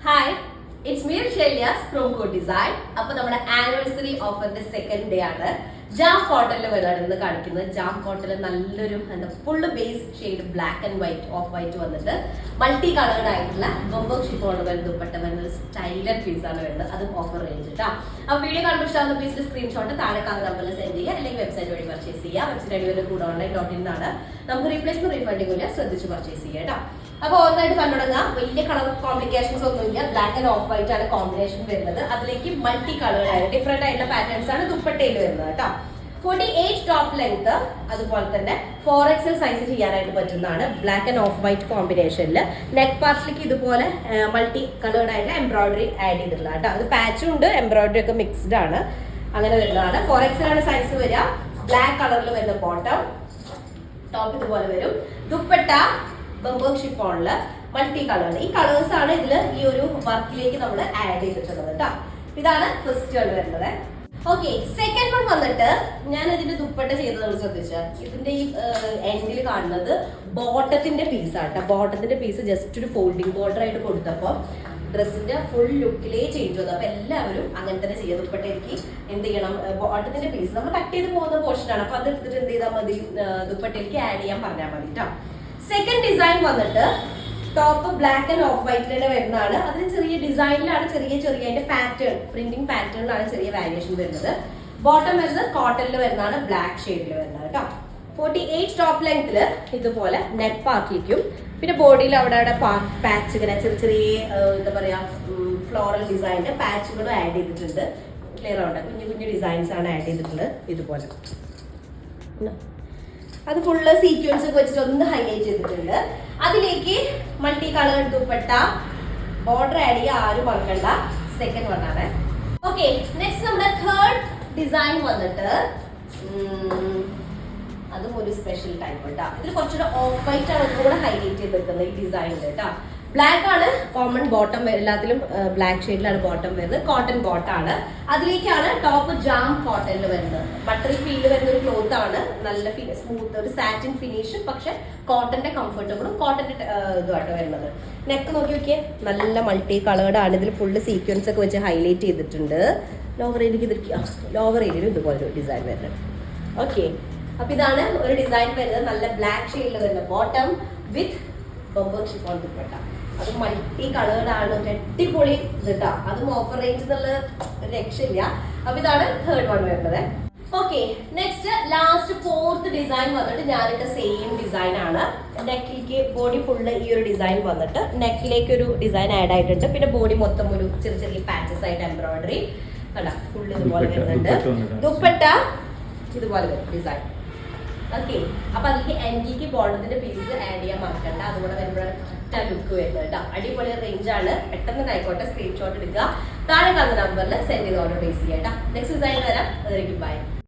Hi, it's me Shelia's from Code Design. അപ്പോൾ നമ്മുടെ anniversary ഓഫറിന്റെ second day ആണ്. Jam കോട്ടണിൽ വരാണ് കാണിക്കുന്നത്. ജാം കോട്ടണിൽ നല്ലൊരു full base shade black and white off white വന്നിട്ട് മൾട്ടി കളേർഡ് ആയിട്ടുള്ള ബൊമ്പം ഷിഫോൺ ദുപ്പട്ട വരുന്ന സ്റ്റൈലഡ് പീസ് ആണ് വരുന്നത്. അതും ഓഫർ റേഞ്ച് കേട്ടോ. അപ്പോൾ വീഡിയോ കാണുമ്പോൾ ഇഷ്ടമാകുന്ന പീസിൽ സ്ക്രീൻഷോട്ട് താഴെ കാണുന്ന നമ്പറിൽ സെൻഡ് ചെയ്യുക, അല്ലെങ്കിൽ വെബ്സൈറ്റ് വഴി പർച്ചേസ് ചെയ്യുക. വെബ്സൈറ്റ് അടിയിൽ കൂടെ ഓൺലൈൻ.in ആണ്. നമുക്ക് റീപ്ലേസ്മെന്റ് റീഫണ്ടിംഗ് ഇല്ല, ശ്രദ്ധിച്ച് പർച്ചേസ് ചെയ്യുക കേട്ടോ. അപ്പൊ ഒന്നായിട്ട് കണ്ടുടങ്ങാം. വലിയ കളർ കോംപ്ലിക്കേഷൻസ് ഒന്നുമില്ല. ബ്ലാക്ക് ആൻഡ് ഓഫ് വൈറ്റ് ആണ് കോമ്പിനേഷൻ വരുന്നത്. അതിലേക്ക് മൾട്ടി കളേർഡ് ആണ്, ഡിഫറെന്റ് ആയിട്ടുള്ള പാറ്റേൺസ് ആണ് ദുപ്പട്ടയിൽ വരുന്നത് കേട്ടോ. 48 ടോപ്പ് ലെങ്ത്, അതുപോലെ തന്നെ 4XL സൈസ് ചെയ്യാനായിട്ട് പറ്റുന്നതാണ്. ബ്ലാക്ക് ആൻഡ് ഓഫ് വൈറ്റ് കോമ്പിനേഷനിൽ നെക്ക് പാർട്ടിലേക്ക് ഇതുപോലെ മൾട്ടി കളേർഡ് ആയിട്ട് എംബ്രോയിഡറി ആഡ് ചെയ്തിട്ടുള്ള കേട്ടോ. അത് പാച്ചും ഉണ്ട്, എംബ്രോയിഡറി ഒക്കെ മിക്സ്ഡ് ആണ്. അങ്ങനെ വരുന്നതാണ്. 4XL ആണ് സൈസ് വരിക. ബ്ലാക്ക് കളറിൽ വരുന്ന ബോട്ടം, ടോപ്പ് ഇതുപോലെ വരും. ദുപ്പട്ട ബംബോ ഷിഫോണില് മൾട്ടി കളർ. ഈ കളേഴ്സ് ആണ് ഇതില് ഈ ഒരു വർക്കിലേക്ക് നമ്മൾ ആഡ് ചെയ്തിട്ടുള്ളത് കേട്ടോ. ഇതാണ് ഫസ്റ്റ് വൺ വരുന്നത്. ഓക്കെ, സെക്കൻഡ് വൺ വന്നിട്ട് ഞാൻ ഇതിന്റെ ദുപ്പട്ട ചെയ്തത് ശ്രദ്ധിച്ചാൽ ഇതിന്റെ ഈ എൻഡിൽ കാണുന്നത് ബോട്ടത്തിന്റെ പീസാട്ടോ. ബോട്ടത്തിന്റെ പീസ് ജസ്റ്റ് ഒരു ഫോൾഡിംഗ് ബോർഡർ ആയിട്ട് കൊടുത്തപ്പോൾ ഡ്രസ്സിന്റെ ഫുൾ ലുക്കിലേ ചേഞ്ച് വന്നു. അപ്പൊ എല്ലാവരും അങ്ങനെ തന്നെ ചെയ്യുക. ദുപ്പട്ടയ്ക്ക് എന്ത് ചെയ്യണം, ബോട്ടത്തിന്റെ പീസ് നമ്മൾ കട്ട് ചെയ്ത് പോകുന്ന പോർഷൻ ആണ്. അപ്പൊ അത് എടുത്തിട്ട് എന്ത് ചെയ്താൽ മതി, ദുപ്പട്ടയിലേക്ക് ആഡ് ചെയ്യാൻ പറഞ്ഞാൽ മതി കേട്ടോ. സെക്കൻഡ് ഡിസൈൻ വന്നിട്ട് ടോപ്പ് ബ്ലാക്ക് ആൻഡ് ഓഫ് വൈറ്റിൽ തന്നെ വരുന്നതാണ്. അതിന് ചെറിയ ഡിസൈനിലാണ്, ചെറിയ അതിന്റെ പാറ്റേൺ പ്രിന്റിംഗ് പാറ്റേണിലാണ് ചെറിയ വാരിയേഷൻ വരുന്നത്. ബോട്ടം വരുന്നത് കോട്ടണിൽ വരുന്നതാണ്, ബ്ലാക്ക് ഷെയ്ഡിൽ വരുന്നത് കേട്ടോ. 48 ടോപ്പ് ലെങ്തിൽ ഇതുപോലെ നെക്ക് പാർട്ടിലേക്കും പിന്നെ ബോഡിയിൽ അവിടെ പാച്ച് ഇങ്ങനെ ചെറിയ എന്താ പറയാ ഫ്ലോറൽ ഡിസൈനിന്റെ പാച്ചുകളും ആഡ് ചെയ്തിട്ടുണ്ട്. ക്ലിയർ ആവട്ടെ, കുഞ്ഞു കുഞ്ഞു ഡിസൈൻസ് ആണ് ആഡ് ചെയ്തിട്ടുള്ളത്. ഇതുപോലെ അത് ഫുള്ള് സീക്വൻസ് ഒക്കെ വെച്ചിട്ട് ഒന്ന് ഹൈലൈറ്റ് ചെയ്തിട്ടുണ്ട്. അതിലേക്ക് multi coloured dupatta, border add ചെയ്യുക, ആരും മറക്കണ്ട. സെക്കൻഡ് വൺ ആണ്. ഓക്കെ, നെക്സ്റ്റ് നമ്മുടെ തേർഡ് ഡിസൈൻ വന്നിട്ട് അതും ഒരു സ്പെഷ്യൽ ടൈപ്പ് കേട്ടോ. ഇതിൽ കുറച്ചുകൂടെ ഓഫ് വൈറ്റ് ആണ് ഒന്നുകൂടെ ഹൈലൈറ്റ് ചെയ്ത് വെക്കുന്നത് ഈ ഡിസൈനിൽ കേട്ടോ. ബ്ലാക്ക് ആണ് കോമൺ ബോട്ടം, എല്ലാത്തിലും ബ്ലാക്ക് ഷെയ്ഡിലാണ് ബോട്ടം വരുന്നത്. കോട്ടൺ ബോട്ടാണ്. അതിലേക്കാണ് ടോപ്പ് ജാം കോട്ടണിൽ വരുന്നത്. ബട്ടറി ഫീൽ വരുന്ന ഒരു ക്ലോത്ത് ആണ്. നല്ല സ്മൂത്ത് ഒരു സാറ്റിൻ ഫിനിഷ്, പക്ഷെ കോട്ടന്റെ കംഫർട്ടബിളും കോട്ടന്റെ ഇതുമായിട്ട് വരുന്നത്. നെക്ക് നോക്കി നോക്കിയേ, നല്ല മൾട്ടി കളേർഡ് ആണ്. ഇതിൽ ഫുള്ള് സീക്വൻസ് ഒക്കെ വെച്ച് ഹൈലൈറ്റ് ചെയ്തിട്ടുണ്ട്. ലോവർ ഏരിയയിൽ ഇതുപോലെ ഒരു ഡിസൈൻ വരുന്നത്. ഓക്കെ, അപ്പൊ ഇതാണ് ഒരു ഡിസൈൻ വരുന്നത്. നല്ല ബ്ലാക്ക് ഷെയ്ഡിൽ വരുന്ന ബോട്ടം വിത്ത് ബംബോ ഷിഫോൺ ദുപ്പട്ട. അത് മൾട്ടി കളേർഡ് ആണ്, അടിപൊളി ഇതാ. അതും ഓഫർ റേഞ്ച് എന്നുള്ള രക്ഷയില്ല. അപ്പൊ ഇതാണ് തേർഡ് വൺ വരുന്നത്. Okay, next last fourth design വന്നിട്ട് ഞാനിട്ട സെയിം ഡിസൈൻ ആണ്. നെക്കിലേക്ക് ബോഡി ഫുള്ള് ഈ ഒരു ഡിസൈൻ വന്നിട്ട് നെക്കിലേക്ക് ഒരു ഡിസൈൻ ആഡ് ആയിട്ടുണ്ട്. പിന്നെ ബോഡി മൊത്തം ഒരു ചെറിയ പാച്ചസ് ആയിട്ട് എംബ്രോയിഡറി കണ്ട ഫുള്ള് ഇതുപോലെ വരുന്നുണ്ട്. ദുപ്പട്ട ഇതുപോലെ വരും ഡിസൈൻ. ഓക്കെ, അപ്പൊ അതിലേക്ക് എൻഡിക്ക് ബോർഡറിന്റെ പീസ് ആഡ് ചെയ്യാൻ മറക്കണ്ട. അതുകൂടെ വരുമ്പോഴാണ് കറക്റ്റ് ലുക്ക് വരുന്നത് കേട്ടോ. അടിപൊളി റേഞ്ച് ആണ്. പെട്ടെന്ന് ആയിക്കോട്ടെ, സ്ക്രീൻഷോട്ട് എടുക്കുക, താഴെ കാണുന്ന നമ്പറിൽ സെൻഡ് ചെയ്ത് ഓർഡർ പ്ലേസ് ചെയ്യാം കേട്ടോ. നെക്സ്റ്റ് ഡിസൈൻ വരാം. അതിലേക്ക് ബൈ.